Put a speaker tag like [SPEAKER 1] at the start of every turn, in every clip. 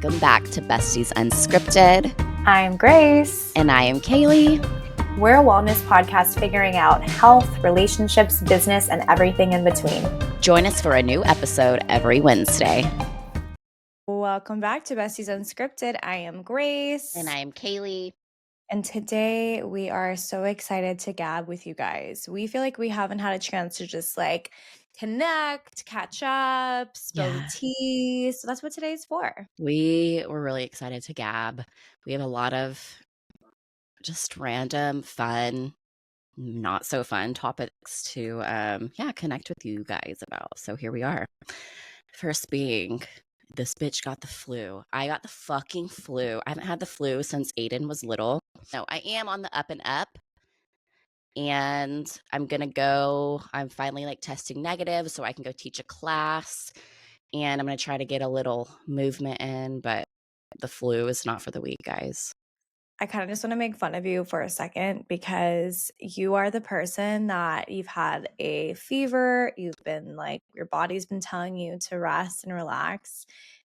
[SPEAKER 1] Welcome back to Besties Unscripted.
[SPEAKER 2] I'm Grace.
[SPEAKER 1] And I am Kaylee.
[SPEAKER 2] We're a wellness podcast figuring out health, relationships, business, and everything in between.
[SPEAKER 1] Join us for a new episode every Wednesday.
[SPEAKER 2] Welcome back to Besties Unscripted. I am Grace.
[SPEAKER 1] And I am Kaylee.
[SPEAKER 2] And today we are so excited to gab with you guys. We feel like we haven't had a chance to just like connect, catch up, spill the tea. So that's what today's for.
[SPEAKER 1] We were really excited to gab. We have a lot of just random, fun, not so fun topics to connect with you guys about. So here we are. First being, this bitch got the flu. I got the fucking flu. I haven't had the flu since Aiden was little. No, I am on the up and up. And I'm finally like testing negative so I can go teach a class. And I'm going to try to get a little movement in, but the flu is not for the weak, guys.
[SPEAKER 2] I kind of just want to make fun of you for a second because you are the person that you've had a fever. You've been like, your body's been telling you to rest and relax.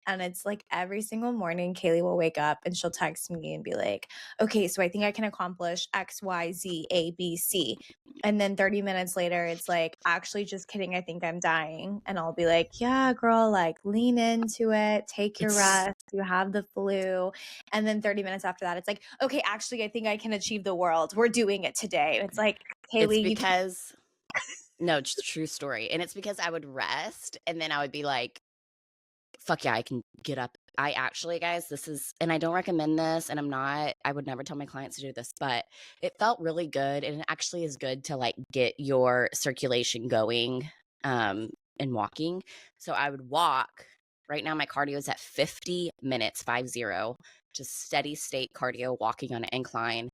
[SPEAKER 2] And it's like every single morning, Kaylee will wake up and she'll text me and be like, okay, so I think I can accomplish X, Y, Z, A, B, C. And then 30 minutes later, it's like, actually, just kidding. I think I'm dying. And I'll be like, yeah, girl, like lean into it. Take your rest. You have the flu. And then 30 minutes after that, it's like, okay, actually, I think I can achieve the world. We're doing it today. It's like, Kaylee,
[SPEAKER 1] it's because, no, true story. And it's because I would rest and then I would be like, fuck yeah, I can get up. I actually, guys, and I don't recommend this, and I would never tell my clients to do this, but it felt really good. And it actually is good to like get your circulation going and walking. So I would walk. Right now, my cardio is at 50 minutes, 50, just steady state cardio, walking on an incline.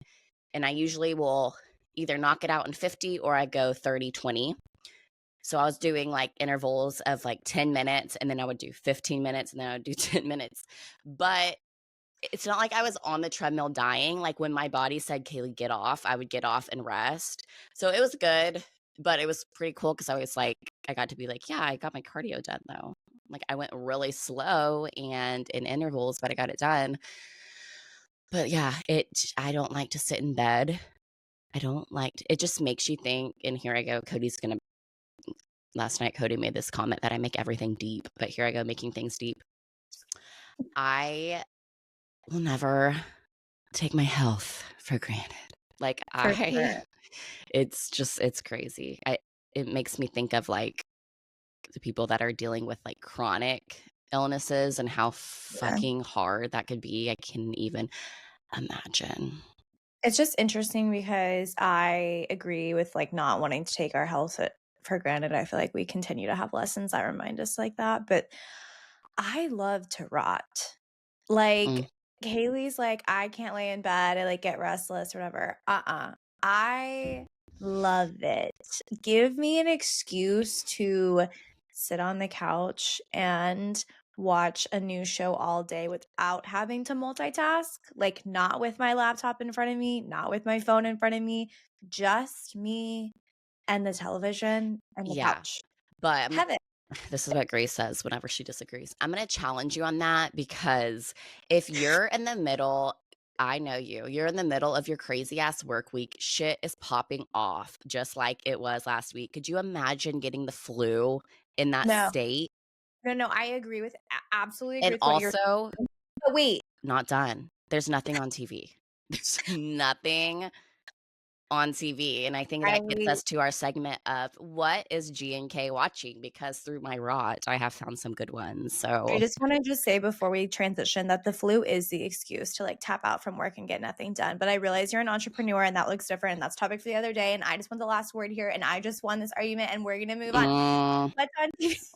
[SPEAKER 1] And I usually will either knock it out in 50 or I go 30, 20. So I was doing like intervals of like 10 minutes and then I would do 15 minutes and then I would do 10 minutes. But it's not like I was on the treadmill dying. Like when my body said, Kaylee, get off, I would get off and rest. So it was good, but it was pretty cool because I was like, I got to be like, yeah, I got my cardio done though. Like I went really slow and in intervals, but I got it done. But yeah, I don't like to sit in bed. It just makes you think, and here I go, last night, Cody made this comment that I make everything deep, but here I go making things deep. I will never take my health for granted. It's crazy. It makes me think of like the people that are dealing with like chronic illnesses and how fucking hard that could be. I can't even imagine.
[SPEAKER 2] It's just interesting because I agree with like not wanting to take our health for granted. I feel like we continue to have lessons that remind us like that. But I love to rot. Like Kaylee's like, I can't lay in bed. I like get restless or whatever. I love it. Give me an excuse to sit on the couch and watch a new show all day without having to multitask, like not with my laptop in front of me, not with my phone in front of me, just me and the television and the couch.
[SPEAKER 1] But this is what Grace says whenever she disagrees. I'm going to challenge you on that because if you're in the middle, I know you're in the middle of your crazy ass work week, shit is popping off just like it was last week. Could you imagine getting the flu in that state?
[SPEAKER 2] No, I agree with absolutely agree
[SPEAKER 1] and
[SPEAKER 2] with what you're
[SPEAKER 1] also,
[SPEAKER 2] but wait,
[SPEAKER 1] not done. There's nothing on TV. There's nothing on TV. And I think that gets us to our segment of what is G&K watching? Because through my rot, I have found some good ones. So
[SPEAKER 2] I just want to say before we transition that the flu is the excuse to like tap out from work and get nothing done. But I realize you're an entrepreneur and that looks different. And that's topic for the other day. And I just want the last word here. And I just won this argument and we're going to move on.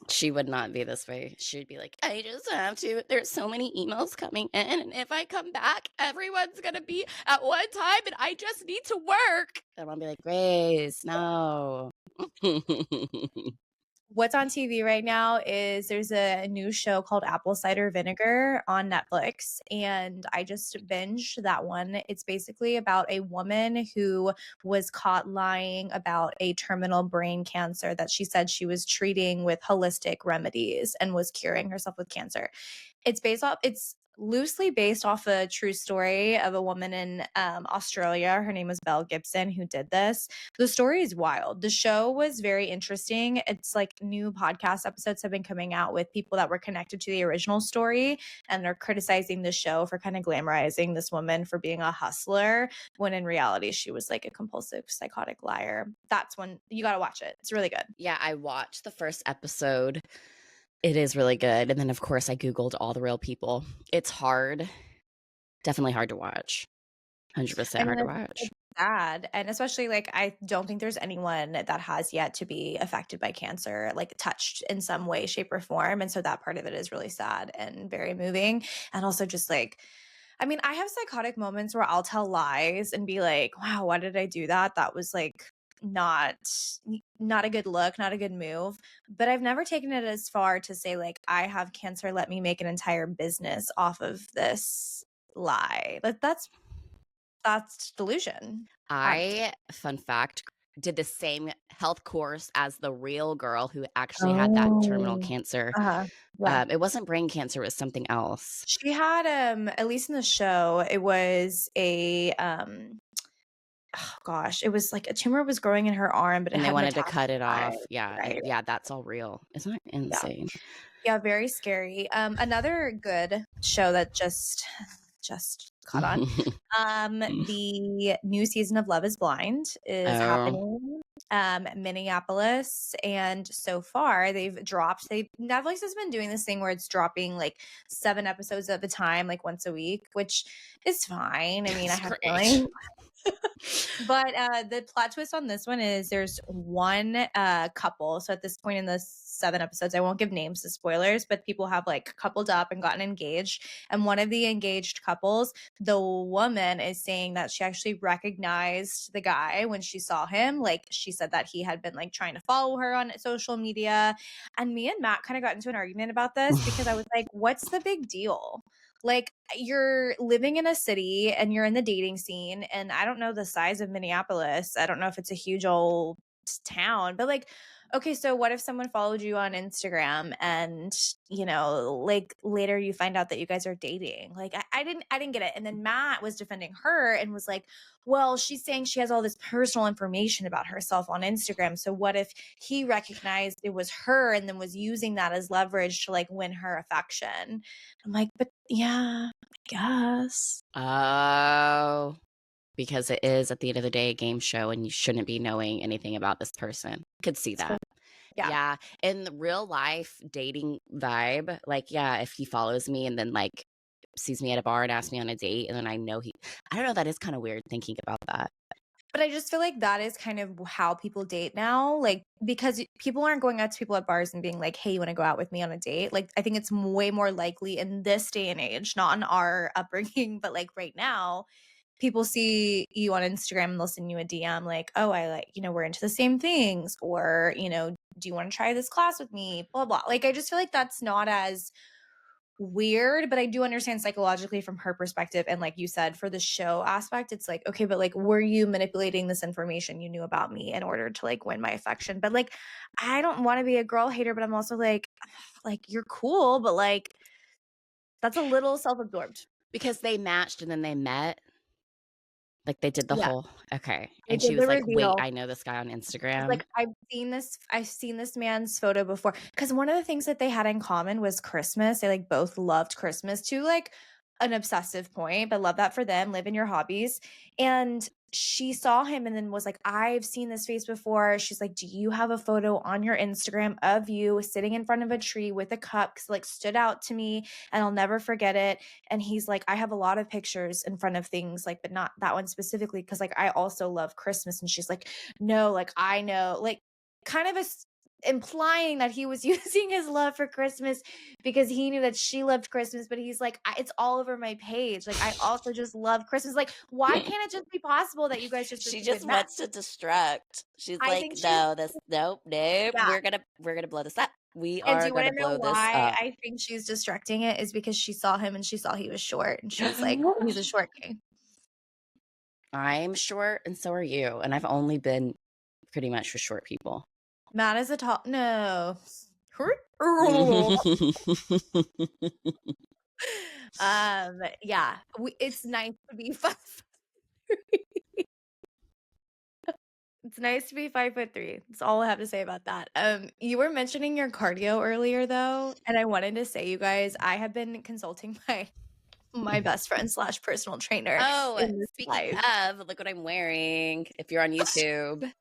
[SPEAKER 1] She would not be this way. She'd be like, I just have to. There's so many emails coming in. And if I come back, everyone's going to be at one time and I just need to work. And I'll be like, Grace, no.
[SPEAKER 2] What's on TV right now is there's a new show called Apple Cider Vinegar on Netflix, and I just binged that one. It's basically about a woman who was caught lying about a terminal brain cancer that she said she was treating with holistic remedies and was curing herself with cancer. It's loosely based off a true story of a woman in Australia. Her name was Belle Gibson, who did this. The story is wild. The show was very interesting. It's like new podcast episodes have been coming out with people that were connected to the original story, and they're criticizing the show for kind of glamorizing this woman for being a hustler when in reality she was like a compulsive psychotic liar. That's when you got to watch it. It's really good.
[SPEAKER 1] Yeah, I watched the first episode. It is really good. And then, of course, I Googled all the real people. It's hard. Definitely hard to watch. 100%
[SPEAKER 2] And
[SPEAKER 1] hard to
[SPEAKER 2] it's
[SPEAKER 1] watch.
[SPEAKER 2] sad, and especially, like, I don't think there's anyone that has yet to be affected by cancer, like, touched in some way, shape, or form, and so that part of it is really sad and very moving, and also just, like I mean, I have psychotic moments where I'll tell lies and be like, "Wow, why did I do that? That was, like, not not a good look, not a good move," but I've never taken it as far to say, like, "I have cancer, let me make an entire business off of this lie." But that's delusion. Um,
[SPEAKER 1] Fun fact, did the same health course as the real girl who actually had that terminal
[SPEAKER 2] Oh.
[SPEAKER 1] cancer.
[SPEAKER 2] Uh-huh. Yeah.
[SPEAKER 1] It wasn't brain cancer, it was something else.
[SPEAKER 2] She had, at least in the show, it was oh gosh, it was like a tumor was growing in her arm, but it
[SPEAKER 1] And they
[SPEAKER 2] had
[SPEAKER 1] wanted to
[SPEAKER 2] metastasized.
[SPEAKER 1] cut it off. Yeah,
[SPEAKER 2] Right.
[SPEAKER 1] and yeah, that's all real. Isn't that
[SPEAKER 2] Yeah.
[SPEAKER 1] insane?
[SPEAKER 2] Yeah, very scary. Another good show that just caught on. The new season of Love is Blind is
[SPEAKER 1] Oh,
[SPEAKER 2] happening, Minneapolis, and so far they've Netflix has been doing this thing where it's dropping, like, 7 episodes at a time, like, once a week, which is fine. I mean, I
[SPEAKER 1] that's
[SPEAKER 2] have
[SPEAKER 1] great.
[SPEAKER 2] feeling but, the plot twist on this one is there's one, couple, so at this point in the 7 episodes, I won't give names to spoilers, but people have, like, coupled up and gotten engaged, and one of the engaged couples, the woman is saying that she actually recognized the guy when she saw him, like, she said that he had been, like, trying to follow her on social media, and me and Matt kinda got into an argument about this because I was like, "What's the big deal?" Like, you're living in a city and you're in the dating scene, and I don't know the size of Minneapolis. I don't know if it's a huge old town, but, like, okay, so what if someone followed you on Instagram and, like, later you find out that you guys are dating? Like, I didn't get it. And then Matt was defending her and was like, "Well, she's saying she has all this personal information about herself on Instagram. So what if he recognized it was her and then was using that as leverage to, like, win her affection?" I'm like, "But yeah, I guess."
[SPEAKER 1] Oh, because it is at the end of the day a game show and you shouldn't be knowing anything about this person. Could see
[SPEAKER 2] So
[SPEAKER 1] that.
[SPEAKER 2] yeah.
[SPEAKER 1] Yeah. In the real life dating vibe, like, yeah, if he follows me and then like sees me at a bar and asks me on a date and then I don't know, that is kind of weird thinking about that.
[SPEAKER 2] But I just feel like that is kind of how people date now, like, because people aren't going out to people at bars and being like, "Hey, you wanna go out with me on a date?" Like, I think it's way more likely in this day and age, not in our upbringing, but, like, right now, people see you on Instagram and they'll send you a DM like, "Oh, I like we're into the same things," or, "Do you wanna try this class with me?" Blah, blah. Like, I just feel like that's not as weird, but I do understand psychologically from her perspective, and like you said, for the show aspect, it's like, okay, but like, were you manipulating this information you knew about me in order to like win my affection? But like, I don't want to be a girl hater, but I'm also like, like, you're cool, but like, that's a little self-absorbed.
[SPEAKER 1] Because they matched and then they met. Like they did the
[SPEAKER 2] Yeah,
[SPEAKER 1] whole okay.
[SPEAKER 2] they
[SPEAKER 1] And she
[SPEAKER 2] did the
[SPEAKER 1] was like, "Wait,
[SPEAKER 2] reveal.
[SPEAKER 1] I know this guy on
[SPEAKER 2] She's
[SPEAKER 1] Instagram."
[SPEAKER 2] like, I've seen this man's photo before. Because one of the things that they had in common was Christmas. They, like, both loved Christmas to, like, an obsessive point, but love that for them, live in your hobbies, and she saw him and then was like, "I've seen this face before." She's like, "Do you have a photo on your Instagram of you sitting in front of a tree with a cup?" 'Cause, like, stood out to me, and I'll never forget it, and he's like, "I have a lot of pictures in front of things, like, but not that one specifically because like, I also love Christmas." And she's like, "No, like, I know," like, kind of implying that he was using his love for Christmas because he knew that she loved Christmas, but he's like, It's all over my page. Like, I also just love Christmas." Like, why can't it just be possible that you guys just
[SPEAKER 1] She
[SPEAKER 2] would
[SPEAKER 1] just
[SPEAKER 2] match?
[SPEAKER 1] wants to distract. She's
[SPEAKER 2] I
[SPEAKER 1] like,
[SPEAKER 2] think she's
[SPEAKER 1] "No, this nope, nope.
[SPEAKER 2] Yeah.
[SPEAKER 1] We're gonna blow this up. We
[SPEAKER 2] And do
[SPEAKER 1] are
[SPEAKER 2] you wanna
[SPEAKER 1] gonna
[SPEAKER 2] know
[SPEAKER 1] blow this
[SPEAKER 2] why
[SPEAKER 1] up."
[SPEAKER 2] I think she's distracting it is because she saw him and she saw he was short, and she was like, "He's a short king."
[SPEAKER 1] I'm short and so are you, and I've only been pretty much with short people.
[SPEAKER 2] Matt is a tall No. Yeah, it's nice to be 5'3". It's nice to be 5'3". That's all I have to say about that. You were mentioning your cardio earlier though, and I wanted to say, you guys, I have been consulting my best friend slash personal trainer
[SPEAKER 1] Oh,
[SPEAKER 2] in this
[SPEAKER 1] speaking
[SPEAKER 2] life.
[SPEAKER 1] of, look what I'm wearing. If you're on YouTube,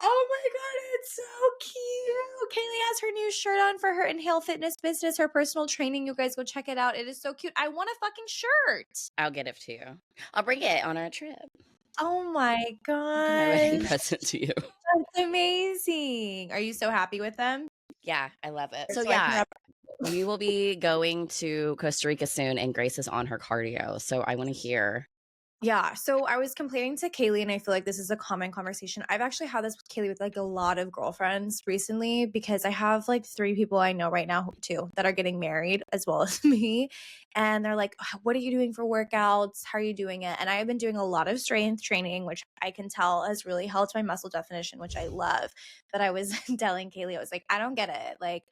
[SPEAKER 2] Oh my god, it's so cute. Kaylee has her new shirt on for her Inhale Fitness business, her personal training. You guys go check it out. It is so cute. I want a fucking shirt.
[SPEAKER 1] I'll get it to you. I'll bring it on our trip.
[SPEAKER 2] Oh my
[SPEAKER 1] It'll be my wedding
[SPEAKER 2] gosh.
[SPEAKER 1] present to you.
[SPEAKER 2] That's amazing. Are you so happy with them?
[SPEAKER 1] Yeah, I love it. So
[SPEAKER 2] So I can
[SPEAKER 1] yeah,
[SPEAKER 2] rub.
[SPEAKER 1] we will be going to Costa Rica soon, and Grace is on her cardio. So I want to hear.
[SPEAKER 2] Yeah, so I was complaining to Kaylee, and I feel like this is a common conversation. I've actually had this with Kaylee with like a lot of girlfriends recently because I have like 3 people I know right now too that are getting married as well as me. And they're like, what are you doing for workouts? How are you doing it? And I have been doing a lot of strength training, which I can tell has really helped my muscle definition, which I love. But I was telling Kaylee, I was like, I don't get it. Like,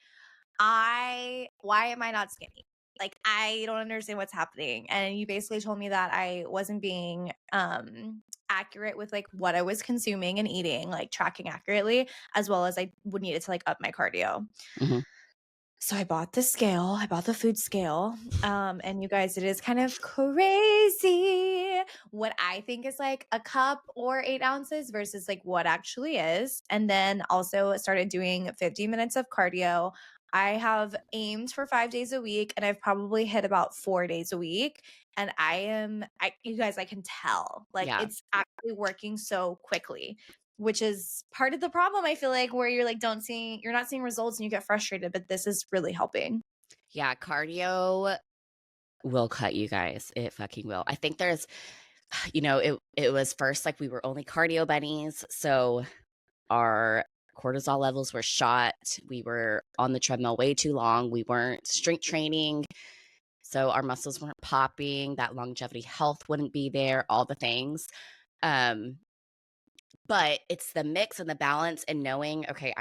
[SPEAKER 2] why am I not skinny? Like, I don't understand what's happening. And you basically told me that I wasn't being accurate with like what I was consuming and eating, like tracking accurately, as well as I would need it to like up my cardio.
[SPEAKER 1] Mhm.
[SPEAKER 2] So I bought the scale, I bought the food scale. And you guys, it is kind of crazy what I think is like a cup or 8 ounces versus like what actually is. And then also started doing 50 minutes of cardio. I have aimed for 5 days a week and I've probably hit about 4 days a week. And you guys, I can tell like
[SPEAKER 1] Yeah.
[SPEAKER 2] it's actually working so quickly, which is part of the problem, I feel like, where you're like you're not seeing results and you get frustrated, but this is really helping.
[SPEAKER 1] Yeah, cardio will cut you guys. It fucking will. I think there's, it was first like we were only cardio bunnies, so our cortisol levels were shot. We were on the treadmill way too long. We weren't strength training, so our muscles weren't popping. That longevity health wouldn't be there. All the things. Um, but it's the mix and the balance and knowing, okay,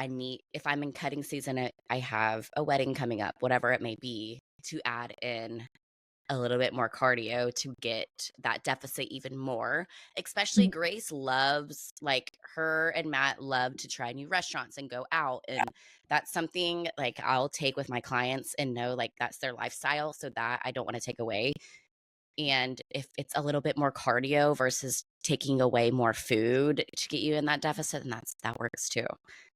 [SPEAKER 1] if I'm in cutting season, I have a wedding coming up, whatever it may be, to add in a little bit more cardio to get that deficit even more. Especially
[SPEAKER 2] Mhm.
[SPEAKER 1] Grace loves, like her and Matt love to try new restaurants and go out. And that's something like I'll take with my clients and know like that's their lifestyle. So that I don't want to take away. And if it's a little bit more cardio versus taking away more food to get you in that deficit, then that works too.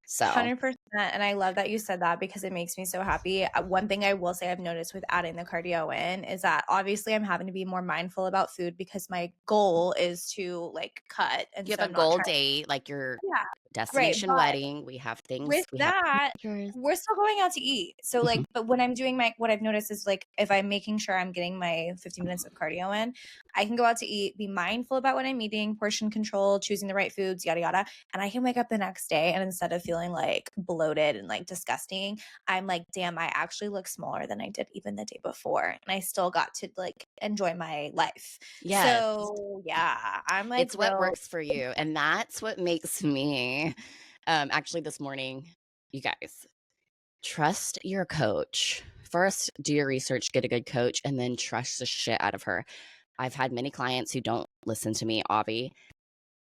[SPEAKER 1] So
[SPEAKER 2] 100%. And I love that you said that because it makes me so happy. One thing I will say I've noticed with adding the cardio in is that obviously I'm having to be more mindful about food because my goal is to like cut. And
[SPEAKER 1] you have
[SPEAKER 2] so
[SPEAKER 1] a
[SPEAKER 2] I'm not
[SPEAKER 1] goal
[SPEAKER 2] trying.
[SPEAKER 1] date, like your
[SPEAKER 2] Yeah. Right.
[SPEAKER 1] destination
[SPEAKER 2] But
[SPEAKER 1] wedding. We have things,
[SPEAKER 2] with
[SPEAKER 1] we have
[SPEAKER 2] that,
[SPEAKER 1] pictures.
[SPEAKER 2] we're still going out to eat. So
[SPEAKER 1] Mhm.
[SPEAKER 2] like, but when I'm doing what I've noticed is like, if I'm making sure I'm getting my 50 minutes of cardio in, I can go out to eat, be mindful about what I'm eating, portion control, choosing the right foods, yada, yada. And I can wake up the next day and instead of feeling like bloated and like disgusting, I'm like, damn, I actually look smaller than I did even the day before. And I still got to like enjoy my life.
[SPEAKER 1] Yes.
[SPEAKER 2] So yeah, I'm like
[SPEAKER 1] It's what
[SPEAKER 2] real.
[SPEAKER 1] works for you. And that's what makes me actually this morning, you guys, trust your coach. First, do your research, get a good coach, and then trust the shit out of her. I've had many clients who don't listen to me, Avi.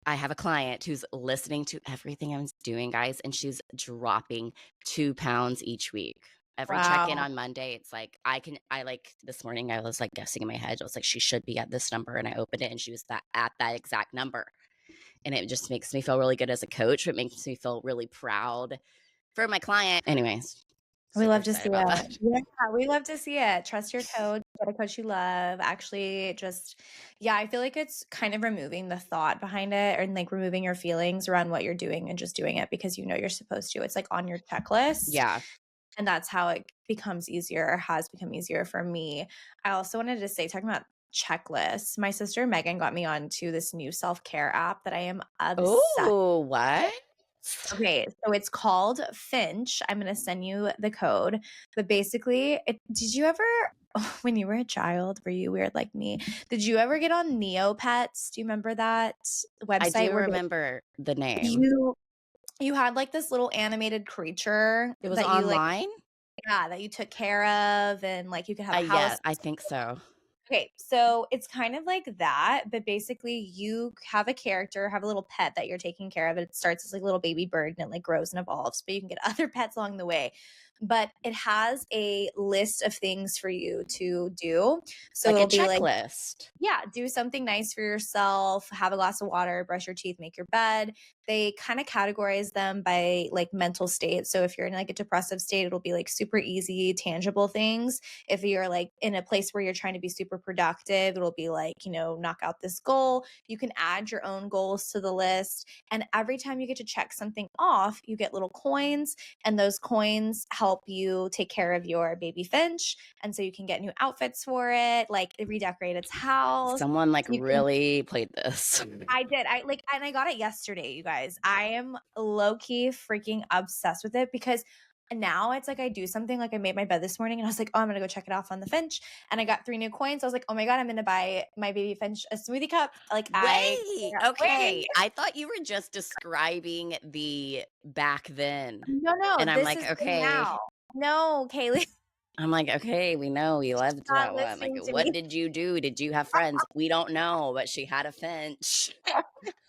[SPEAKER 1] I have a client who's listening to everything I'm doing, guys, and she's dropping 2 pounds each week. Every check in
[SPEAKER 2] Wow.
[SPEAKER 1] on Monday, it's like I like this morning, I was like guessing in my head. I was like, she should be at this number. And I opened it and she was at that exact number. And it just makes me feel really good as a coach. It makes me feel really proud for my client. Anyways,
[SPEAKER 2] We
[SPEAKER 1] super
[SPEAKER 2] love to
[SPEAKER 1] excited
[SPEAKER 2] see
[SPEAKER 1] about
[SPEAKER 2] it.
[SPEAKER 1] that.
[SPEAKER 2] Yeah, we love to see it. Trust your coach, get a coach you love. Actually, just yeah, I feel like it's kind of removing the thought behind it and like removing your feelings around what you're doing and just doing it because you know you're supposed to. It's like on your checklist.
[SPEAKER 1] Yeah.
[SPEAKER 2] And that's how it becomes easier or has become easier for me. I also wanted to say, talking about checklists, my sister Megan got me onto this new self-care app that I am obsessed.
[SPEAKER 1] Oh, what?
[SPEAKER 2] Okay, so it's called Finch. I'm gonna send you the code. But basically, did you ever, when you were a child, were you weird like me? Did you ever get on Neopets? Do you remember that
[SPEAKER 1] I
[SPEAKER 2] website
[SPEAKER 1] do
[SPEAKER 2] where
[SPEAKER 1] remember the name.
[SPEAKER 2] you you had like this little animated creature
[SPEAKER 1] It was
[SPEAKER 2] that you like
[SPEAKER 1] online.
[SPEAKER 2] Yeah, that you took care of and, like, you could have a
[SPEAKER 1] Yeah,
[SPEAKER 2] house.
[SPEAKER 1] I think so.
[SPEAKER 2] Okay, so it's kind of like that, but basically you have a character, have a little pet that you're taking care of. It starts as like a little baby bird and it like grows and evolves, but you can get other pets along the way. But it has a list of things for you to do. So
[SPEAKER 1] Like a
[SPEAKER 2] it'll be like,
[SPEAKER 1] checklist.
[SPEAKER 2] yeah, do something nice for yourself, have a glass of water, brush your teeth, make your bed. They kind of categorize them by like mental state. So if you're in like a depressive state, it'll be like super easy, tangible things. If you're like in a place where you're trying to be super productive, it'll be like, knock out this goal. You can add your own goals to the list. And every time you get to check something off, you get little coins, and those coins help you take care of your baby finch. And so you can get new outfits for it, like redecorate its house.
[SPEAKER 1] Someone like
[SPEAKER 2] You can
[SPEAKER 1] really played this.
[SPEAKER 2] I did. And I got it yesterday, you guys. I am low key freaking obsessed with it because now it's like I do something like I made my bed this morning and I was like, oh, I'm gonna go check it off on the Finch. And I got 3 new coins. I was like, oh my God, I'm gonna buy my baby Finch a smoothie cup. Like I
[SPEAKER 1] Wait,
[SPEAKER 2] can't wait.
[SPEAKER 1] okay. I thought you were just describing the back then.
[SPEAKER 2] No, no,
[SPEAKER 1] And I'm
[SPEAKER 2] this
[SPEAKER 1] like,
[SPEAKER 2] is the
[SPEAKER 1] okay.
[SPEAKER 2] now. No, Kaylee,
[SPEAKER 1] I'm like, okay, we know you loved
[SPEAKER 2] not
[SPEAKER 1] that one. Like,
[SPEAKER 2] listening to
[SPEAKER 1] what
[SPEAKER 2] me.
[SPEAKER 1] did you do? Did you have friends? We don't know, but she had a finch.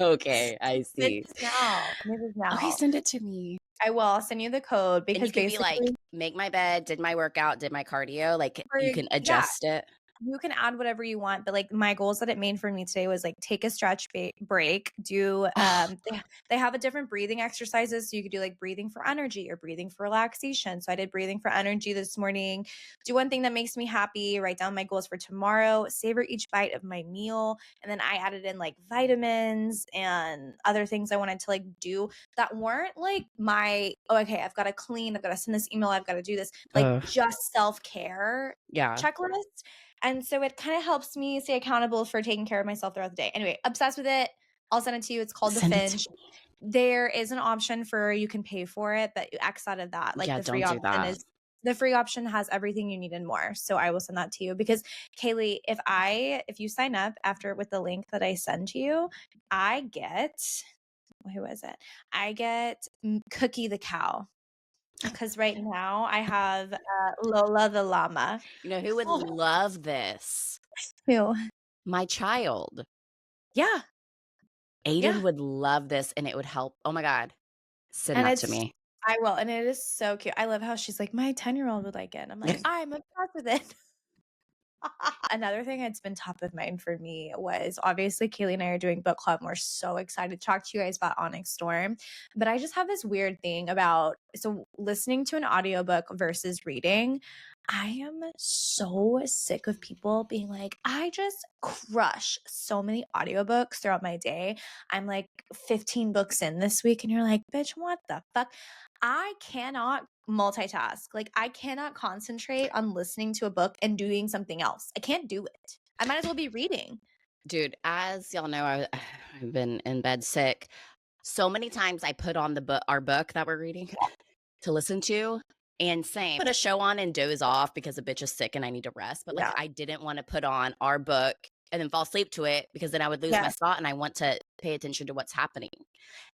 [SPEAKER 1] Okay, I
[SPEAKER 2] This
[SPEAKER 1] see.
[SPEAKER 2] is now. This is
[SPEAKER 1] Okay,
[SPEAKER 2] now.
[SPEAKER 1] send it to me.
[SPEAKER 2] I will. I'll send you the code
[SPEAKER 1] And you
[SPEAKER 2] because
[SPEAKER 1] can be like,
[SPEAKER 2] basically,
[SPEAKER 1] make my bed, did my workout, did my cardio. Like, you can
[SPEAKER 2] yeah,
[SPEAKER 1] adjust it.
[SPEAKER 2] you can add whatever you want, but like my goals that it made for me today was like take a stretch break, do they have a different breathing exercises, so you could do like breathing for energy or breathing for relaxation. So I did breathing for energy this morning. Do one thing that makes me happy, write down my goals for tomorrow, savor each bite of my meal, and then I added in like vitamins and other things I wanted to like do that weren't like my, oh, okay, I've got to clean, I've got to send this email, I've got to do this, like
[SPEAKER 1] Uh,
[SPEAKER 2] just self-care
[SPEAKER 1] yeah.
[SPEAKER 2] checklist. And so it kind of helps me stay accountable for taking care of myself throughout the day. Anyway, obsessed with it. I'll send it to you. It's called The
[SPEAKER 1] Send it to
[SPEAKER 2] Finch. There is an option for you can pay for it, but you X out of that. Like
[SPEAKER 1] Yeah,
[SPEAKER 2] the free
[SPEAKER 1] don't do
[SPEAKER 2] option
[SPEAKER 1] that.
[SPEAKER 2] is the free option has everything you need and more. So I will send that to you because Kaylee, if you sign up after with the link that I send to you, I get who is it? I get Cookie the cow because right now I have Lola the llama.
[SPEAKER 1] You know who would love this?
[SPEAKER 2] Who?
[SPEAKER 1] My child.
[SPEAKER 2] Yeah,
[SPEAKER 1] Aiden
[SPEAKER 2] yeah.
[SPEAKER 1] would love this and it would help. Oh my God. Send
[SPEAKER 2] And
[SPEAKER 1] that to
[SPEAKER 2] it's
[SPEAKER 1] me.
[SPEAKER 2] I will, and it is so cute. I love how she's like, "My 10-year-old would like it." I'm like, "I'm obsessed with it." Another thing that's been top of mind for me was obviously Kaylee and I are doing book club. And we're so excited to talk to you guys about Onyx Storm. But I just have this weird thing about listening to an audiobook versus reading. I am so sick of people being like, I just crush so many audiobooks throughout my day. I'm like 15 books in this week, and you're like, bitch, what the fuck? I cannot multitask. Like I cannot concentrate on listening to a book and doing something else. I can't do it. I might as well be reading.
[SPEAKER 1] Dude, as y'all know, I've been in bed sick. So many times I put on our book that we're reading to listen to. And same, put a show on and doze off because a bitch is sick and I need to rest. But like,
[SPEAKER 2] Yeah.
[SPEAKER 1] I didn't want to put on our book and then fall asleep to it because then I would lose my
[SPEAKER 2] Yeah.
[SPEAKER 1] spot and I want to pay attention to what's happening.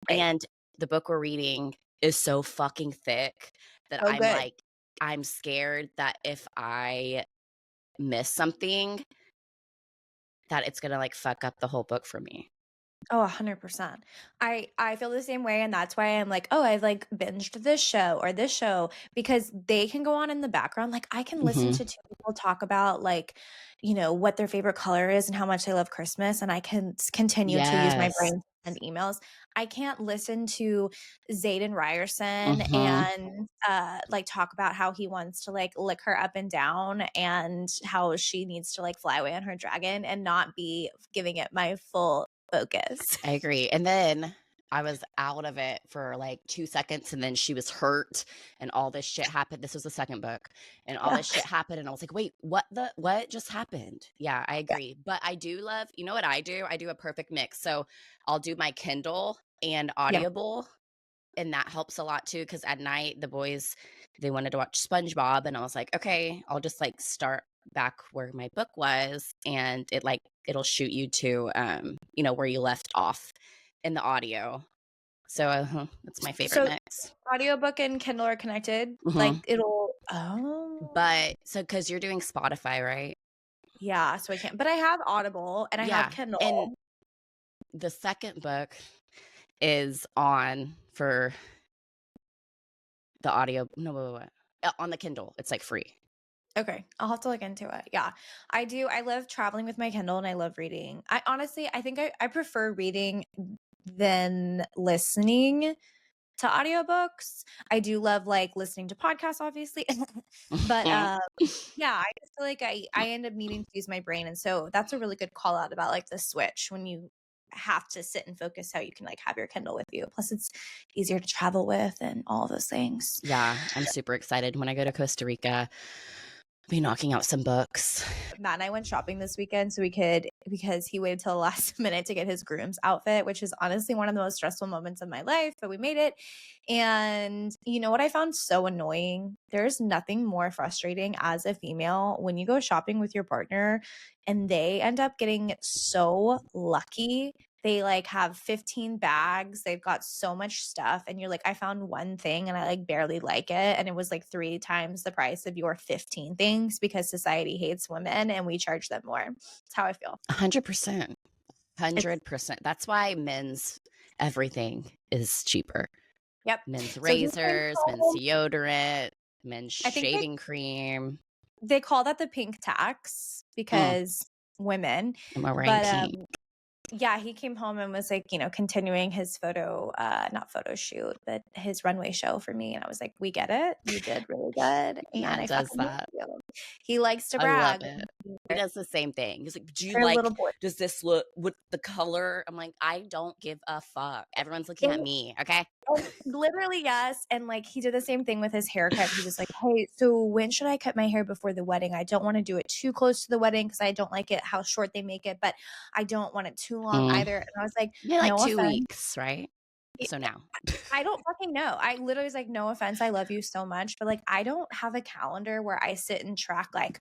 [SPEAKER 2] Right.
[SPEAKER 1] And the book we're reading is so fucking thick that
[SPEAKER 2] Oh,
[SPEAKER 1] I'm
[SPEAKER 2] good.
[SPEAKER 1] like, I'm scared that if I miss something, that it's gonna like fuck up the whole book for me.
[SPEAKER 2] Oh, 100%. I feel the same way, and that's why I'm like, "Oh, I've, like, binged this show or this show," because they can go on in the background. Like, I can listen
[SPEAKER 1] Mhm.
[SPEAKER 2] to 2 people talk about, like, what their favorite color is and how much they love Christmas, and I can continue to use my
[SPEAKER 1] Yes.
[SPEAKER 2] brain and emails. I can't listen to Zayden Ryerson
[SPEAKER 1] Mhm.
[SPEAKER 2] and, like, talk about how he wants to, like, lick her up and down and how she needs to, like, fly away on her dragon and not be giving it my full focus.
[SPEAKER 1] I agree. And then I was out of it for like 2 seconds and then she was hurt and all this shit happened. This was the second book and all
[SPEAKER 2] Yeah,
[SPEAKER 1] this shit happened and I was like, "Wait, what just happened?" Yeah, I
[SPEAKER 2] yeah,
[SPEAKER 1] agree. But I do love, you know what I do? I do a perfect mix. So I'll do my Kindle and
[SPEAKER 2] yeah.
[SPEAKER 1] Audible and that helps a lot too because at night the boys they wanted to watch SpongeBob and I was like, okay, I'll just like start back where my book was and it'll shoot you to where you left off in the audio. So that's my favorite
[SPEAKER 2] So
[SPEAKER 1] mix.
[SPEAKER 2] audiobook and Kindle are connected?
[SPEAKER 1] Hmm.
[SPEAKER 2] Like, it'll Oh.
[SPEAKER 1] But so because you're doing Spotify, right?
[SPEAKER 2] Yeah, so I can't, but I have Audible and I have
[SPEAKER 1] Yeah, and
[SPEAKER 2] Kindle.
[SPEAKER 1] the second book is on for the audio no, wait, wait, wait. On the Kindle, it's, like, free.
[SPEAKER 2] Okay, I'll have to look into it. Yeah, I do. I love traveling with my Kindle and I love reading. I honestly, I think I prefer reading than listening to audiobooks. I do love like listening to podcasts, obviously, but yeah, I just feel like I end up needing to use my brain, and so that's a really good call out about like the switch when you have to sit and focus how you can like have your Kindle with you. Plus, it's easier to travel with and all those things.
[SPEAKER 1] Yeah, I'm super excited. When I go to Costa Rica, I'll be knocking out some books.
[SPEAKER 2] Matt and I went shopping this weekend so we could because he waited till the last minute to get his groom's outfit, which is honestly one of the most stressful moments of my life, but we made it. And you know what I found so annoying? There's nothing more frustrating as a female when you go shopping with your partner and they end up getting so lucky. They like have 15 bags. They've got so much stuff. And you're like, I found one thing and I like barely like it. And it was like 3 times the price of your 15 things because society hates women and we charge them more. That's how I feel.
[SPEAKER 1] 100%.
[SPEAKER 2] It's
[SPEAKER 1] 100%. That's why men's everything is cheaper.
[SPEAKER 2] Yep.
[SPEAKER 1] Men's
[SPEAKER 2] So he came
[SPEAKER 1] razors, men's
[SPEAKER 2] home.
[SPEAKER 1] deodorant, men's
[SPEAKER 2] I think
[SPEAKER 1] shaving cream.
[SPEAKER 2] they call that the pink tax
[SPEAKER 1] Mm,
[SPEAKER 2] because women.
[SPEAKER 1] am I wearing
[SPEAKER 2] But
[SPEAKER 1] pink?
[SPEAKER 2] yeah, he came home and was like, continuing his not photo shoot, but his runway show for me. And I was like, we get it. You did really good. And
[SPEAKER 1] Matt
[SPEAKER 2] I
[SPEAKER 1] does
[SPEAKER 2] fucking love
[SPEAKER 1] that.
[SPEAKER 2] you. He likes to
[SPEAKER 1] I love
[SPEAKER 2] brag.
[SPEAKER 1] it. He does the same thing. He's like, "Do you
[SPEAKER 2] They're
[SPEAKER 1] like
[SPEAKER 2] little boys.
[SPEAKER 1] does this look with the color?" I'm like, "I don't give a fuck. Everyone's looking at
[SPEAKER 2] And
[SPEAKER 1] me, okay?"
[SPEAKER 2] literally, yes. And like he did the same thing with his haircut. He was like, hey, so when should I cut my hair before the wedding? I don't want to do it too close to the wedding because I don't like it how short they make it, but I don't want it too long
[SPEAKER 1] Mm.
[SPEAKER 2] either. And I was like,
[SPEAKER 1] Maybe like
[SPEAKER 2] no
[SPEAKER 1] 2
[SPEAKER 2] offense.
[SPEAKER 1] weeks, right? So now.
[SPEAKER 2] I don't fucking know. I literally was like, no offense, I love you so much, but like I don't have a calendar where I sit and track like,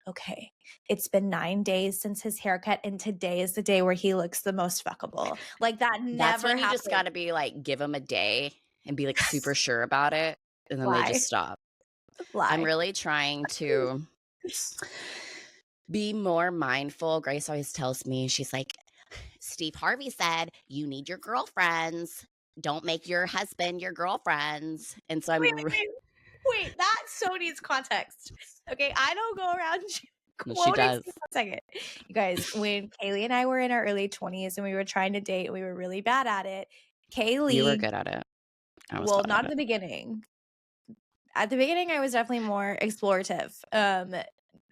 [SPEAKER 2] okay, it's been 9 days since his haircut and today is the day where he looks the most fuckable. Like that
[SPEAKER 1] That's
[SPEAKER 2] never
[SPEAKER 1] when you just
[SPEAKER 2] happened.
[SPEAKER 1] gotta be like, give them a day and be like super
[SPEAKER 2] Yes.
[SPEAKER 1] sure about it, and then they just
[SPEAKER 2] Lie.
[SPEAKER 1] stop. I'm
[SPEAKER 2] Lie.
[SPEAKER 1] really trying to be more mindful. Grace always tells me, she's like, Steve Harvey said, you need your girlfriends. Don't make your husband your girlfriends. And so
[SPEAKER 2] Wait, wait, wait. Wait, that so needs context. Okay, I don't go around
[SPEAKER 1] she
[SPEAKER 2] quoting
[SPEAKER 1] does.
[SPEAKER 2] Steve. 1 second. You guys, when Kaylee and I were in our early 20s and we were trying to date and we were really bad at it,
[SPEAKER 1] You were
[SPEAKER 2] Kaylee,
[SPEAKER 1] good at it. I was
[SPEAKER 2] well,
[SPEAKER 1] bad
[SPEAKER 2] not
[SPEAKER 1] at
[SPEAKER 2] at
[SPEAKER 1] it.
[SPEAKER 2] the beginning. At the beginning, I was definitely more explorative.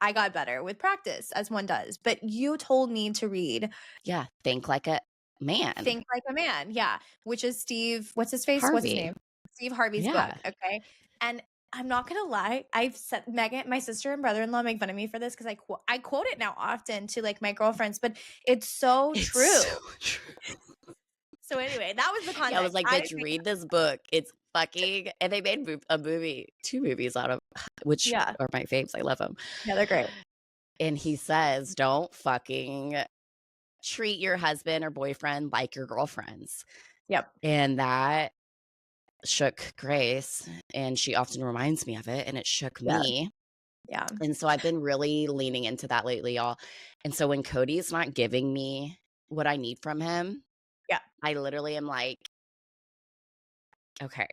[SPEAKER 2] I got better with practice, as one does. But you told me to read
[SPEAKER 1] Yeah. Think like a man.
[SPEAKER 2] Think Like a Man, yeah, which is Steve what's his face? What's his
[SPEAKER 1] Harvey.
[SPEAKER 2] name? Steve Harvey's book,
[SPEAKER 1] Yeah.
[SPEAKER 2] okay? And I'm not gonna lie, I've said Megan, my sister and brother-in-law make fun of me for this because I quote it now often to, like, my girlfriends, but it's so
[SPEAKER 1] It's so
[SPEAKER 2] true.
[SPEAKER 1] true.
[SPEAKER 2] So anyway, that was the
[SPEAKER 1] Yeah, I was
[SPEAKER 2] context.
[SPEAKER 1] like,
[SPEAKER 2] I
[SPEAKER 1] bitch,
[SPEAKER 2] didn't make it
[SPEAKER 1] read
[SPEAKER 2] up.
[SPEAKER 1] this book. It's fucking, and they made a movie, 2 movies out of, which
[SPEAKER 2] Yeah.
[SPEAKER 1] are my faves. I love them.
[SPEAKER 2] Yeah, they're great.
[SPEAKER 1] And he says, don't fucking treat your husband or boyfriend like your girlfriends.
[SPEAKER 2] Yep.
[SPEAKER 1] And that shook Grace, and she often reminds me of it, and it shook
[SPEAKER 2] Yeah.
[SPEAKER 1] me.
[SPEAKER 2] Yeah.
[SPEAKER 1] And so I've been really leaning into that lately, y'all. And so when Cody's not giving me what I need from him,
[SPEAKER 2] Yeah.
[SPEAKER 1] I literally am like, okay,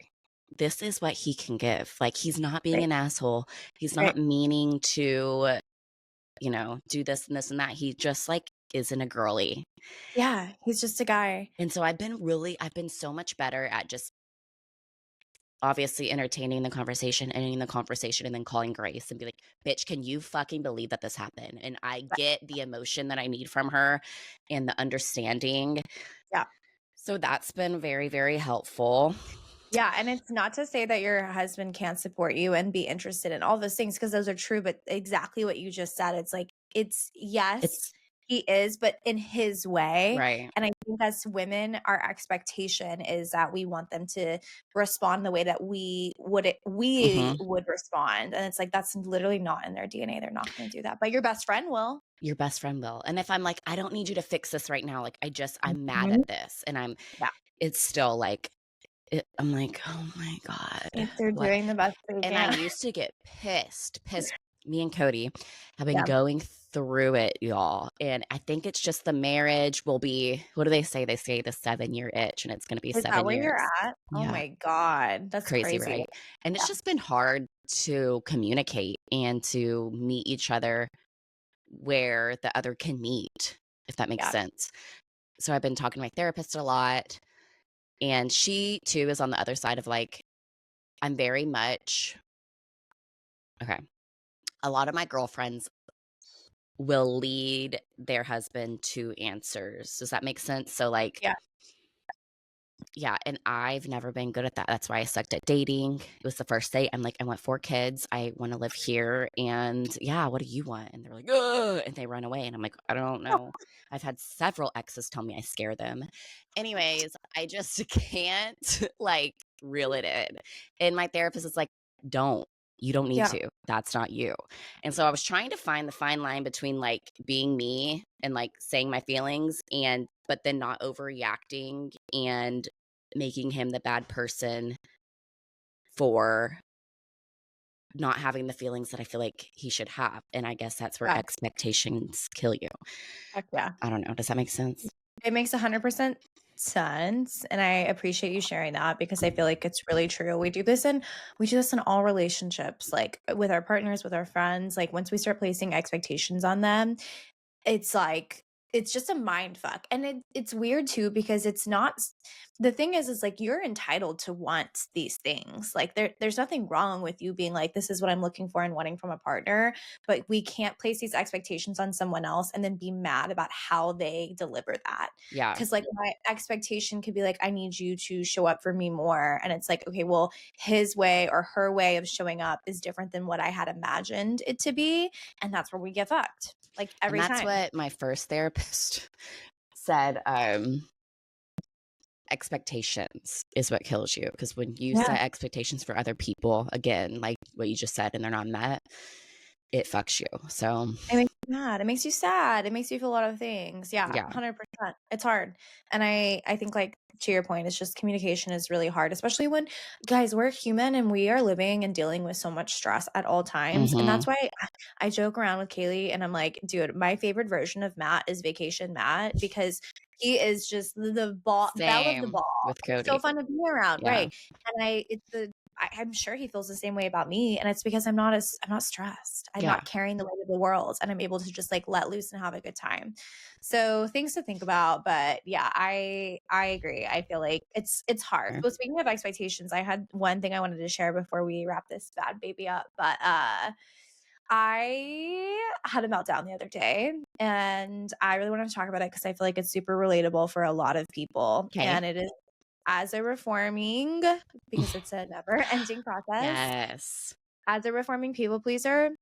[SPEAKER 1] this is what he can give. Like, he's not being
[SPEAKER 2] Right.
[SPEAKER 1] an asshole. He's not
[SPEAKER 2] Right.
[SPEAKER 1] meaning to, do this and this and that. He just like isn't a girly.
[SPEAKER 2] Yeah, he's just a guy.
[SPEAKER 1] And so I've been so much better at just obviously entertaining the conversation, ending the conversation, and then calling Grace and be like, bitch, can you fucking believe that this happened? And I get the emotion that I need from her and the understanding.
[SPEAKER 2] Yeah.
[SPEAKER 1] So that's been very, very helpful.
[SPEAKER 2] Yeah, and it's not to say that your husband can't support you and be interested in all those things because those are true, but exactly what you just said, it's like yes,
[SPEAKER 1] It's
[SPEAKER 2] he is, but in his way.
[SPEAKER 1] right.
[SPEAKER 2] And I think as women, our expectation is that we want them to respond the way that we
[SPEAKER 1] Hmm.
[SPEAKER 2] would respond. And it's like that's literally not in their DNA. They're not going to do that. But your best friend will.
[SPEAKER 1] Your best friend will. And if I'm like, I don't need you to fix this right now, like I'm mad
[SPEAKER 2] Mhm.
[SPEAKER 1] at this. And
[SPEAKER 2] Yeah.
[SPEAKER 1] it's still like, I'm like, "Oh my god,
[SPEAKER 2] They're
[SPEAKER 1] what?"
[SPEAKER 2] doing the best they
[SPEAKER 1] And I
[SPEAKER 2] can.
[SPEAKER 1] used to get pissed. Me and Cody have been
[SPEAKER 2] Yeah.
[SPEAKER 1] going through it, y'all, and I think it's just the marriage will be what do they say? They say the 7-year itch, and it's gonna be
[SPEAKER 2] Is that
[SPEAKER 1] 7
[SPEAKER 2] where you're
[SPEAKER 1] years.
[SPEAKER 2] at? Oh
[SPEAKER 1] Yeah,
[SPEAKER 2] my god, that's
[SPEAKER 1] crazy,
[SPEAKER 2] crazy.
[SPEAKER 1] right? And it's
[SPEAKER 2] Yeah,
[SPEAKER 1] just been hard to communicate and to meet each other where the other can meet, if that makes
[SPEAKER 2] yeah,
[SPEAKER 1] sense. So I've been talking to my therapist a lot, and she too is on the other side of, like, I'm very much okay. A lot of my girlfriends will lead their husband to answers. Does that make sense? So, like,
[SPEAKER 2] yeah,
[SPEAKER 1] yeah, and I've never been good at that. That's why I sucked at dating. It was the first date. I'm like, I want 4 kids. I want to live here. And yeah, what do you want? And they're like, ugh, and they run away. And I'm like, I don't know. I've had several exes tell me I scare them. Anyways, I just can't like reel it in. And my therapist is like, don't. You don't need
[SPEAKER 2] yeah,
[SPEAKER 1] to. That's not you. And so I was trying to find the fine line between like being me and like saying my feelings and but then not overreacting and making him the bad person for not having the feelings that I feel like he should have. And I guess that's where
[SPEAKER 2] yeah,
[SPEAKER 1] expectations kill you.
[SPEAKER 2] heck yeah.
[SPEAKER 1] I don't know. Does that make sense?
[SPEAKER 2] It makes 100% sense, and I appreciate you sharing that because I feel like it's really true. We do this in all relationships, like, with our partners, with our friends, like, once we start placing expectations on them, it's like it's just a mind fuck, and it's weird too because it's not s the thing is, like, you're entitled to want these things, like, there's nothing wrong with you being like, "This is what I'm looking for and wanting from a partner," but we can't place these expectations on someone else and then be mad about how they deliver that.
[SPEAKER 1] Yeah.
[SPEAKER 2] Because like, my expectation could be like, "I need you to show up for me more," and it's like, "Okay, well, his way or her way of showing up is different than what I had imagined it to be," and that's where we get fucked, like,
[SPEAKER 1] And
[SPEAKER 2] every
[SPEAKER 1] that's
[SPEAKER 2] time.
[SPEAKER 1] what my first therapist said. Expectations is what kills you because when you
[SPEAKER 2] Yeah.
[SPEAKER 1] set expectations for other people, again, like what you just said, and they're not met, it fucks you. So,
[SPEAKER 2] It makes you mad, it makes you sad, it makes you feel a lot of things. Yeah,
[SPEAKER 1] yeah.
[SPEAKER 2] 100%. It's hard. And I think, like, to your point, it's just communication is really hard, especially when guys, we're human and we are living and dealing with so much stress at all times. And
[SPEAKER 1] Mhm.
[SPEAKER 2] that's why I joke around with Kaylee and I'm like, dude, my favorite version of Matt is Vacation Matt because he is just the belle of the
[SPEAKER 1] Same
[SPEAKER 2] ball.
[SPEAKER 1] with
[SPEAKER 2] It's so
[SPEAKER 1] Cody.
[SPEAKER 2] fun to be around,
[SPEAKER 1] Yeah.
[SPEAKER 2] right? And I'm sure he feels the same way about me, and it's because I'm not stressed. I'm
[SPEAKER 1] Yeah.
[SPEAKER 2] not carrying the weight of the world, and I'm able to just like let loose and have a good time. So things to think about, but yeah, I agree. I feel like it's hard. But speaking of expectations, I had one thing I wanted to share before we wrap this bad baby up. But I had a meltdown the other day, and I really wanted to talk about it because I feel like it's super relatable for a lot of people,
[SPEAKER 1] Okay.
[SPEAKER 2] and it is as a reforming because it's a never-ending process.
[SPEAKER 1] Yes.
[SPEAKER 2] As a reforming people pleaser,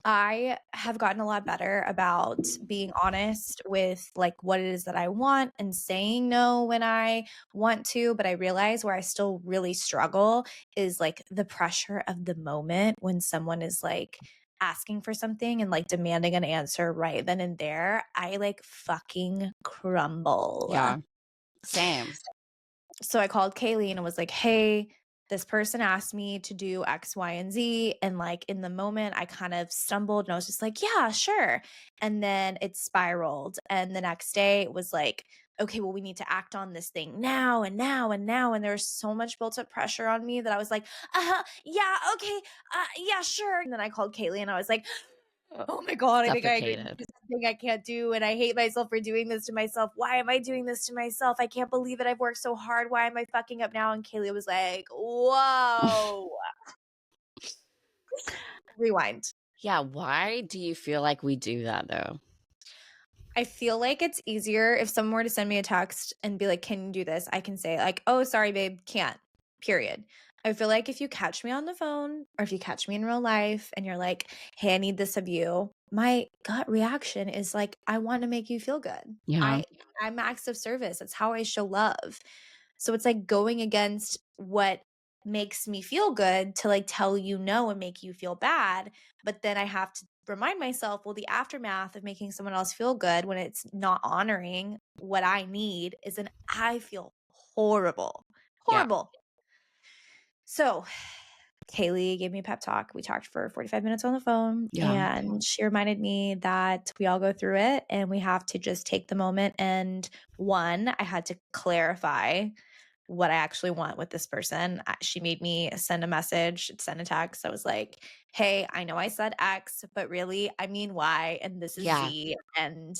[SPEAKER 2] I have gotten a lot better about being honest with like what it is that I want and saying no when I want to, but I realize where I still really struggle is like the pressure of the moment when someone is like asking for something and like demanding an answer right then and there. I like fucking crumble.
[SPEAKER 1] Yeah. Same.
[SPEAKER 2] So I called Kaylee and I was like, "Hey, this person asked me to do X, Y, and Z." And like in the moment, I kind of stumbled and I was just like, "Yeah, sure." And then it spiraled. And the next day it was like, "Okay, well, we need to act on this thing now and now and now." And there was so much built up pressure on me that I was like, yeah, okay, yeah, sure. And then I called Kaylee and I was like, "Oh my god, I think I agreed to
[SPEAKER 1] Suffocated.
[SPEAKER 2] do something I can't do, and I hate myself for doing this to myself. Why am I doing this to myself? I can't believe it. I've worked so hard. Why am I fucking up now?" And Kaylee was like, "Whoa, rewind."
[SPEAKER 1] Yeah. Why do you feel like we do that though?
[SPEAKER 2] I feel like it's easier if someone were to send me a text and be like, "Can you do this?" I can say like, "Oh, sorry, babe, can't." Period. I feel like if you catch me on the phone or if you catch me in real life and you're like, "Hey, I need this of you," my gut reaction is like, I want to make you feel good.
[SPEAKER 1] Yeah.
[SPEAKER 2] I'm acts of service. That's how I show love. So it's like going against what makes me feel good to like tell you no and make you feel bad. But then I have to remind myself, well, the aftermath of making someone else feel good when it's not honoring what I need is an I feel horrible.
[SPEAKER 1] Yeah.
[SPEAKER 2] Horrible. So Kaylee gave me a pep talk. We talked for 45 minutes on the phone,
[SPEAKER 1] Yeah.
[SPEAKER 2] and she reminded me that we all go through it and we have to just take the moment. And one, I had to clarify what I actually want with this person. She made me send a message, send a text. I was like, hey, I know I said X, but really I mean Y, and this is
[SPEAKER 1] Yeah.
[SPEAKER 2] Z, and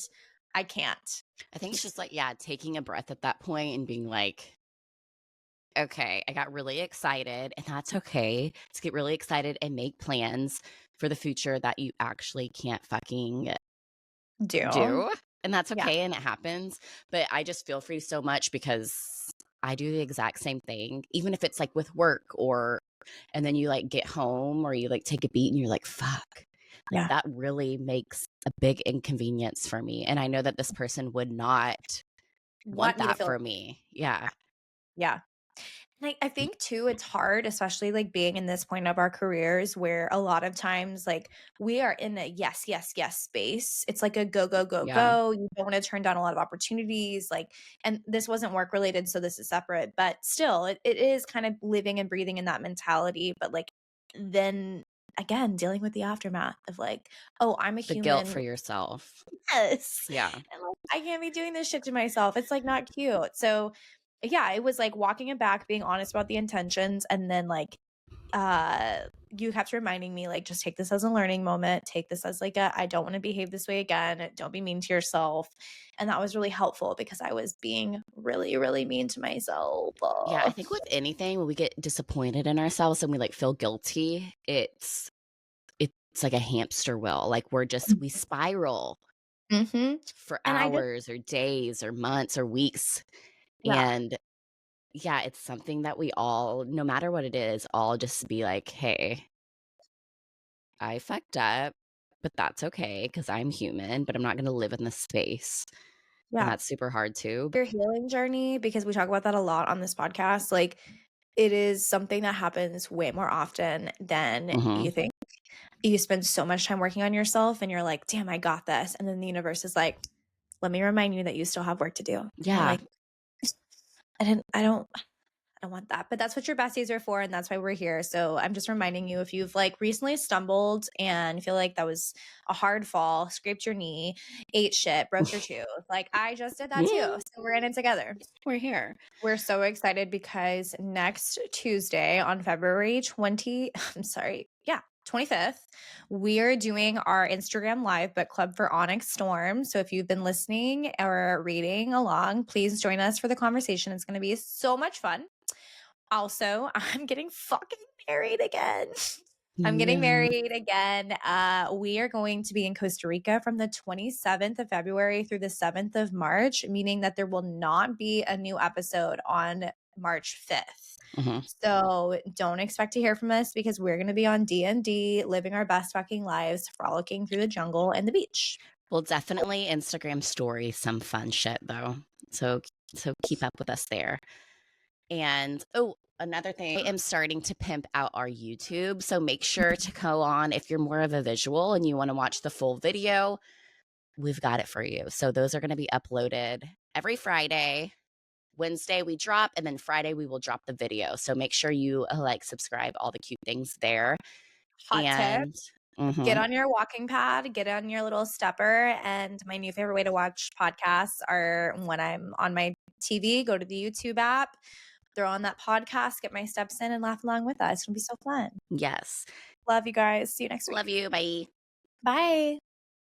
[SPEAKER 2] I can't.
[SPEAKER 1] I think it's just like, yeah, taking a breath at that point and being like, okay, I got really excited, and that's okay to get really excited and make plans for the future that you actually can't fucking
[SPEAKER 2] Do.
[SPEAKER 1] do. And that's
[SPEAKER 2] Yeah.
[SPEAKER 1] okay. And it happens. But I just feel for you so much because I do the exact same thing, even if it's like with work or, and then you like get home or you like take a beat and you're like, fuck, like
[SPEAKER 2] Yeah.
[SPEAKER 1] that really makes a big inconvenience for me. And I know that this person would not want
[SPEAKER 2] Want me to
[SPEAKER 1] that
[SPEAKER 2] feel.
[SPEAKER 1] for me. Yeah.
[SPEAKER 2] Yeah. I think too, it's hard, especially like being in this point of our careers where a lot of times like we are in a yes, yes, yes space. It's like a go, go, go,
[SPEAKER 1] Yeah.
[SPEAKER 2] go. You don't want to turn down a lot of opportunities. Like, and this wasn't work related, so this is separate, but still it is kind of living and breathing in that mentality. But like then again, dealing with the aftermath of like, oh, I'm a
[SPEAKER 1] The guilt
[SPEAKER 2] human.
[SPEAKER 1] for yourself.
[SPEAKER 2] Yes.
[SPEAKER 1] Yeah.
[SPEAKER 2] And like, I can't be doing this shit to myself. It's like not cute. So yeah, it was like walking it back, being honest about the intentions, and then like you kept reminding me like just take this as a learning moment, take this as like a I don't want to behave this way again, don't be mean to yourself. And that was really helpful because I was being really, really mean to myself.
[SPEAKER 1] Yeah. I think with anything, when we get disappointed in ourselves and we like feel guilty, it's like a hamster wheel. Like we spiral
[SPEAKER 2] Mm-hmm.
[SPEAKER 1] for
[SPEAKER 2] And I just
[SPEAKER 1] hours or days or months or weeks.
[SPEAKER 2] yeah.
[SPEAKER 1] And yeah, it's something that we all, no matter what it is, all just be like, hey, I fucked up, but that's okay because I'm human, but I'm not going to live in this space. And
[SPEAKER 2] Yeah.
[SPEAKER 1] that's super hard too.
[SPEAKER 2] Your healing journey, because we talk about that a lot on this podcast, like it is something that happens way more often than
[SPEAKER 1] Hmm.
[SPEAKER 2] you think. You spend so much time working on yourself and you're like, damn, I got this. And then the universe is like, let me remind you that you still have work to do. And you're
[SPEAKER 1] Yeah.
[SPEAKER 2] like, I don't want that. But that's what your besties are for. And that's why we're here. So I'm just reminding you if you've like recently stumbled and feel like that was a hard fall, scraped your knee, ate shit, broke your tooth. Like I just did that too.
[SPEAKER 1] Mm,
[SPEAKER 2] So we're in it together.
[SPEAKER 1] we're here.
[SPEAKER 2] We're so excited because next Tuesday on February 20, I'm sorry, yeah, 25th, we are doing our Instagram Live book club for Onyx Storm. So if you've been listening or reading along, please join us for the conversation. It's going to be so much fun. Also, I'm getting fucking married again. I'm getting
[SPEAKER 1] No.
[SPEAKER 2] married again. We are going to be in Costa Rica from the 27th of February through the 7th of March, meaning that there will not be a new episode on March 5th.
[SPEAKER 1] Hmm.
[SPEAKER 2] So don't expect to hear from us because we're going to be on D&D, living our best fucking lives, frolicking through the jungle and the beach.
[SPEAKER 1] We'll definitely Instagram story some fun shit though. So keep up with us there. And oh, another thing, I am starting to pimp out our YouTube. So make sure to go on if you're more of a visual and you want to watch the full video, we've got it for you. So those are going to be uploaded every Friday. Wednesday we drop, and then Friday we will drop the video. So make sure you like subscribe, all the cute things there.
[SPEAKER 2] Hot tip.
[SPEAKER 1] And
[SPEAKER 2] Get
[SPEAKER 1] mhm,
[SPEAKER 2] on your walking pad, get on your little stepper. And my new favorite way to watch podcasts are when I'm on my TV, go to the YouTube app, throw on that podcast, get my steps in, and laugh along with us. It'll be so fun.
[SPEAKER 1] yes.
[SPEAKER 2] Love you guys. See you next
[SPEAKER 1] Love
[SPEAKER 2] week.
[SPEAKER 1] you. Bye.
[SPEAKER 2] Bye.